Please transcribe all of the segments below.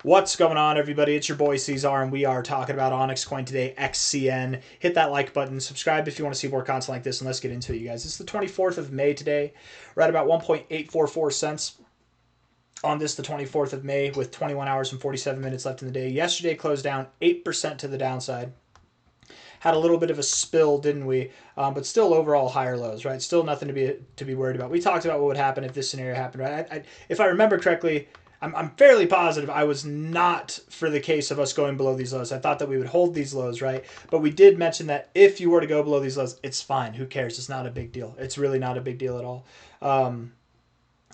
What's going on, everybody? It's your boy C-Zar, and we are talking about OnyxCoin today, XCN. Hit that like button, subscribe if you want to see more content like this, and let's get into it, you guys. It's the 24th of May today. We're at about 1.844 cents on this, the 24th of May, with 21 hours and 47 minutes left in the day. Yesterday closed down 8% to the downside. Had a little bit of a spill, didn't we? But still overall higher lows, right? Still nothing to be worried about. We talked about what would happen if this scenario happened, right? If I remember correctly, I'm fairly positive I was not for the case of us going below these lows. I thought that we would hold these lows, right? But we did mention that if you were to go below these lows, it's fine. Who cares? It's not a big deal. It's really not a big deal at all.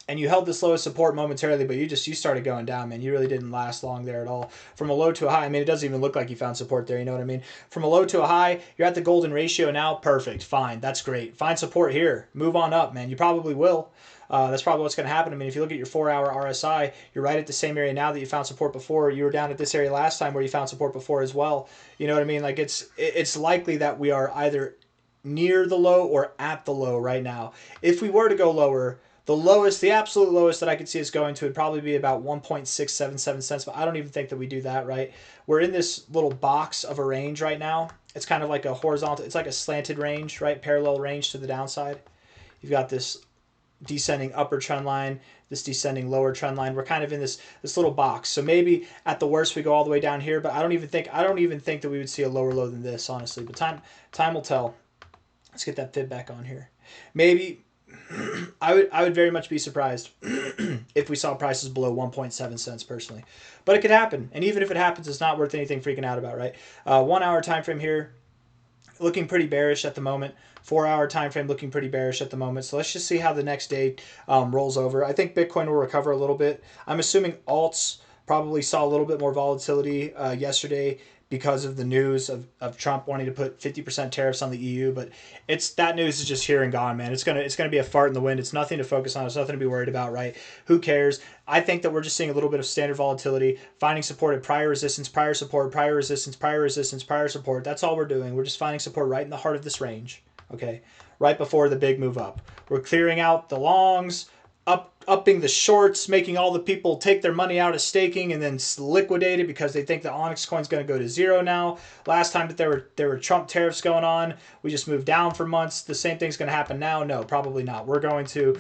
And you held this low support momentarily, but you started going down, man. You really didn't last long there at all. From a low to a high, I mean, it doesn't even look like you found support there, you know what I mean? From a low to a high, you're at the golden ratio now. Perfect. Fine. That's great. Find support here. Move on up, man. You probably will. That's probably what's going to happen. I mean, if you look at your 4-hour RSI, you're right at the same area now that you found support before. You were down at this area last time where you found support before as well. You know what I mean? Like, it's likely that we are either near the low or at the low right now. If we were to go lower, the lowest, the absolute lowest that I could see us going to would probably be about 1.677 cents, but I don't even think that we do that, right? We're in this little box of a range right now. It's kind of like a horizontal, it's like a slanted range, right? Parallel range to the downside. You've got this descending upper trend line, this descending lower trend line. We're kind of in this little box. So maybe at the worst we go all the way down here, but I don't even think that we would see a lower low than this, honestly. But time will tell. Let's get that fib back on here. Maybe I would very much be surprised if we saw prices below 1.7 cents personally. But it could happen. And even if it happens, it's not worth anything freaking out about, right? 1 hour time frame here, looking pretty bearish at the moment. 4-hour time frame looking pretty bearish at the moment. So let's just see how the next day rolls over. I think Bitcoin will recover a little bit. I'm assuming alts probably saw a little bit more volatility yesterday because of the news of Trump wanting to put 50% tariffs on the EU, but that news is just here and gone, man. It's gonna be a fart in the wind. It's nothing to focus on. It's nothing to be worried about, right? Who cares? I think that we're just seeing a little bit of standard volatility, finding support at prior resistance, prior support, prior resistance, prior resistance, prior support. That's all we're doing. We're just finding support right in the heart of this range, okay? Right before the big move up. We're clearing out the longs, upping the shorts, making all the people take their money out of staking and then liquidate it because they think the OnyxCoin is going to go to zero now. Last time that there were Trump tariffs going on, we just moved down for months. The same thing's going to happen now? No, probably not. We're going to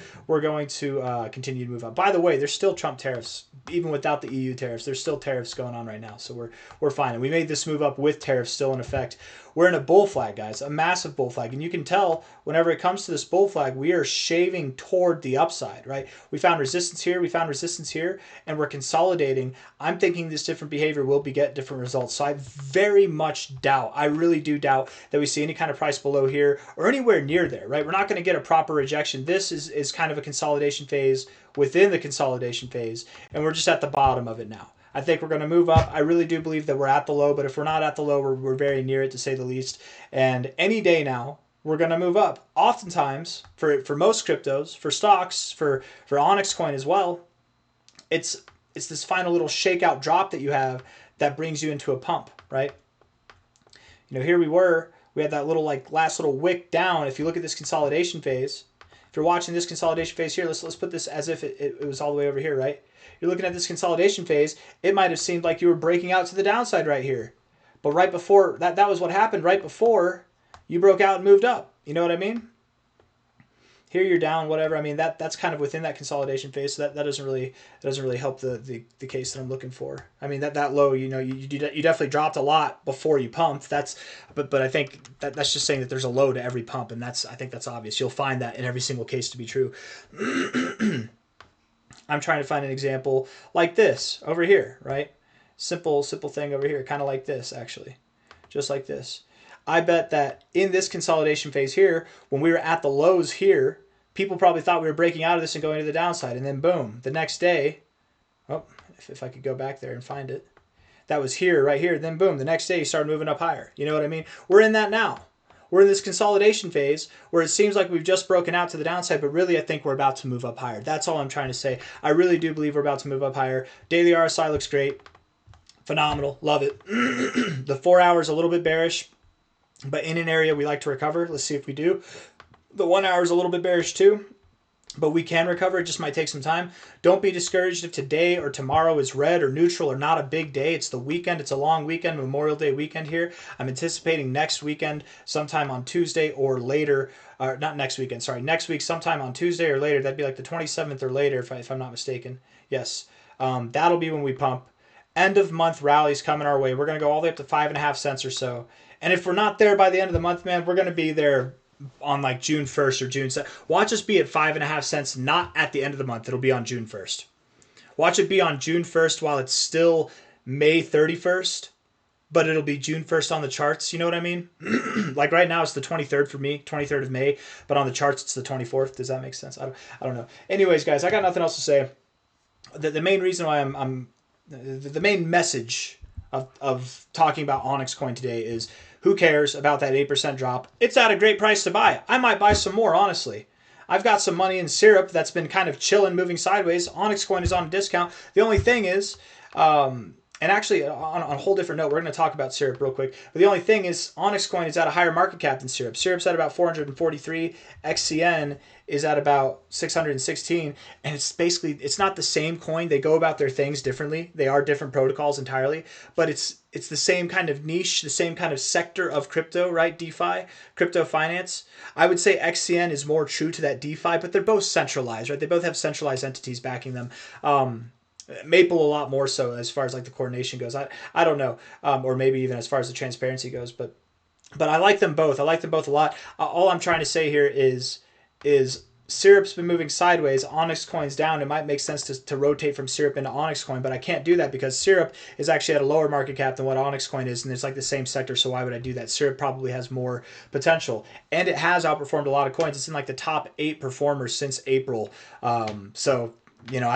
continue to move up. By the way, there's still Trump tariffs even without the EU tariffs. There's still tariffs going on right now, so we're fine. And we made this move up with tariffs still in effect. We're in a bull flag, guys, a massive bull flag. And you can tell whenever it comes to this bull flag, we are shaving toward the upside, right? We found resistance here, we found resistance here, and we're consolidating. I'm thinking this different behavior will beget different results. So I very much doubt, I really do doubt that we see any kind of price below here or anywhere near there, right? We're not going to get a proper rejection. This is kind of a consolidation phase within the consolidation phase, and we're just at the bottom of it now. I think we're going to move up. I really do believe that we're at the low, but if we're not at the low, we're very near it, to say the least. And any day now, we're going to move up. Oftentimes, for most cryptos, for stocks, for OnyxCoin as well, it's this final little shakeout drop that you have that brings you into a pump, right? You know, here we had that little last little wick down. If you look at this consolidation phase, if you're watching this consolidation phase here, let's put this as if it was all the way over here, right? You're looking at this consolidation phase, it might have seemed like you were breaking out to the downside right here. But right before, that was what happened right before you broke out and moved up. You know what I mean? Here you're down, whatever. I mean, that's kind of within that consolidation phase, so that doesn't really help the case that I'm looking for. I mean, that low, you know, you definitely dropped a lot before you pumped. But I think that's just saying that there's a low to every pump, and I think that's obvious. You'll find that in every single case to be true. I'm trying to find an example like this over here, right? Simple thing over here, kind of like this, actually. Just like this. I bet that in this consolidation phase here, when we were at the lows here, people probably thought we were breaking out of this and going to the downside. And then boom, the next day, oh, if I could go back there and find it, that was here, right here. Then boom, the next day you started moving up higher. You know what I mean? We're in that now. We're in this consolidation phase where it seems like we've just broken out to the downside, but really I think we're about to move up higher. That's all I'm trying to say. I really do believe we're about to move up higher. Daily RSI looks great. Phenomenal. Love it. The 4 hours a little bit bearish, but in an area we like to recover. Let's see if we do. The 1 hour is a little bit bearish too. but we can recover. It just might take some time. Don't be discouraged if today or tomorrow is red or neutral or not a big day. It's the weekend. It's a long weekend, Memorial Day weekend here. I'm anticipating next weekend, sometime on Tuesday or later. Not next weekend, sorry. Next week, sometime on Tuesday or later. That'd be like the 27th or later, if I'm not mistaken. Yes. That'll be when we pump. End of month rallies coming our way. We're going to go all the way up to 5.5 cents or so. And if we're not there by the end of the month, man, we're going to be there on like June 1st or June 2nd. Watch us be at 5.5 cents, not at the end of the month. It'll be on June 1st. Watch it be on June 1st while it's still May 31st, but it'll be June 1st on the charts. You know what I mean? Like right now it's the 23rd for me, 23rd of May, but on the charts it's the 24th. Does that make sense? I don't know. Anyways, guys, I got nothing else to say. The main reason why the main message of talking about OnyxCoin today is, who cares about that 8% drop? It's at a great price to buy. I might buy some more, honestly. I've got some money in syrup that's been kind of chilling, moving sideways. OnyxCoin is on a discount. The only thing is, and actually on a whole different note, we're going to talk about syrup real quick. But the only thing is, OnyxCoin is at a higher market cap than syrup. Syrup's at about 443. XCN is at about 616. And it's basically, it's not the same coin. They go about their things differently. They are different protocols entirely. But it's the same kind of niche, the same kind of sector of crypto, right? DeFi, crypto finance. I would say XCN is more true to that DeFi, but they're both centralized, right? They both have centralized entities backing them. Maple a lot more so as far as like the coordination goes. I don't know, or maybe even as far as the transparency goes. But I like them both. I like them both a lot. All I'm trying to say here is Syrup's been moving sideways. OnyxCoin's down. It might make sense to rotate from Syrup into OnyxCoin, but I can't do that because Syrup is actually at a lower market cap than what OnyxCoin is, and it's like the same sector, so why would I do that? Syrup probably has more potential, and it has outperformed a lot of coins. It's in like the top 8 performers since April. So, you know,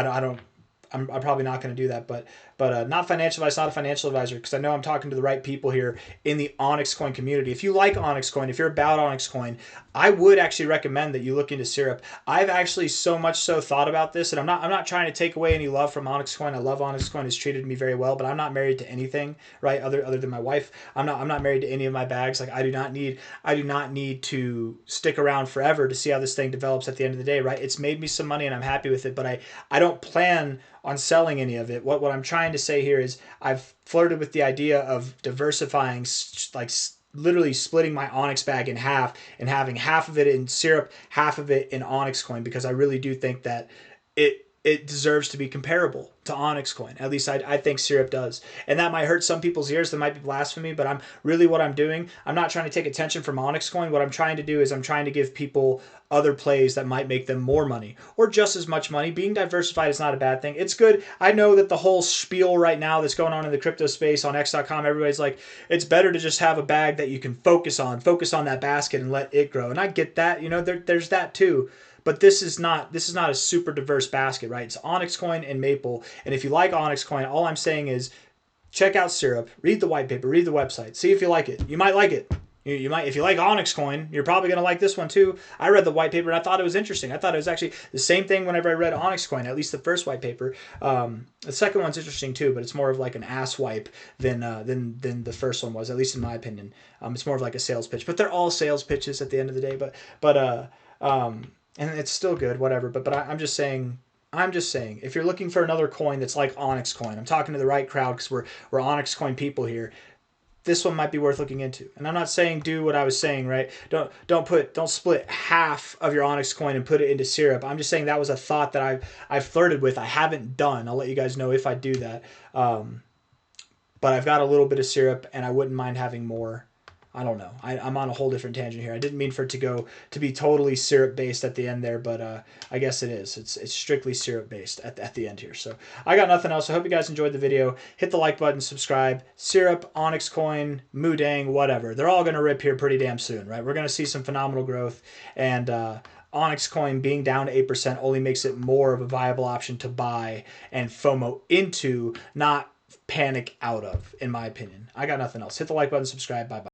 I'm probably not going to do that, but not financial advice, not a financial advisor, because I know I'm talking to the right people here in the OnyxCoin community. If you like OnyxCoin, if you're about OnyxCoin, I would actually recommend that you look into Syrup. I've actually so much so thought about this, and I'm not trying to take away any love from OnyxCoin. I love OnyxCoin; it's treated me very well, but I'm not married to anything, right? Other than my wife, I'm not married to any of my bags. Like I do not need to stick around forever to see how this thing develops at the end of the day, right? It's made me some money and I'm happy with it, but I don't plan on selling any of it. What I'm trying to say here is I've flirted with the idea of diversifying, like literally splitting my Onyx bag in half and having half of it in Syrup, half of it in OnyxCoin, because I really do think that it deserves to be comparable to OnyxCoin. At least I think Syrup does. And that might hurt some people's ears. That might be blasphemy, but what I'm doing, I'm not trying to take attention from OnyxCoin. What I'm trying to do is I'm trying to give people other plays that might make them more money or just as much money. Being diversified is not a bad thing. It's good. I know that the whole spiel right now that's going on in the crypto space on X.com, everybody's like, it's better to just have a bag that you can focus on that basket and let it grow. And I get that, you know, there's that too. But this is not a super diverse basket, right? It's OnyxCoin and Maple. And if you like OnyxCoin, all I'm saying is check out Syrup, read the white paper, read the website, see if you like it. You might like it. You might, if you like OnyxCoin, you're probably going to like this one too. I read the white paper and I thought it was interesting. I thought it was actually the same thing whenever I read OnyxCoin, at least the first white paper. The second one's interesting too, but it's more of like an ass wipe than the first one was, at least in my opinion. It's more of like a sales pitch, but they're all sales pitches at the end of the day. And it's still good, whatever. But I'm just saying, if you're looking for another coin that's like OnyxCoin, I'm talking to the right crowd because we're OnyxCoin people here. This one might be worth looking into. And I'm not saying do what I was saying, right? Don't split half of your OnyxCoin and put it into Syrup. I'm just saying that was a thought that I've flirted with. I haven't done. I'll let you guys know if I do that. But I've got a little bit of Syrup, and I wouldn't mind having more. I don't know. I'm on a whole different tangent here. I didn't mean for it to be totally Syrup based at the end there, but I guess it is. It's strictly Syrup based at the end here. So I got nothing else. I hope you guys enjoyed the video. Hit the like button, subscribe. Syrup, OnyxCoin, Moodang, whatever. They're all going to rip here pretty damn soon, right? We're going to see some phenomenal growth, and OnyxCoin being down to 8% only makes it more of a viable option to buy and FOMO into, not panic out of, in my opinion. I got nothing else. Hit the like button, subscribe. Bye-bye.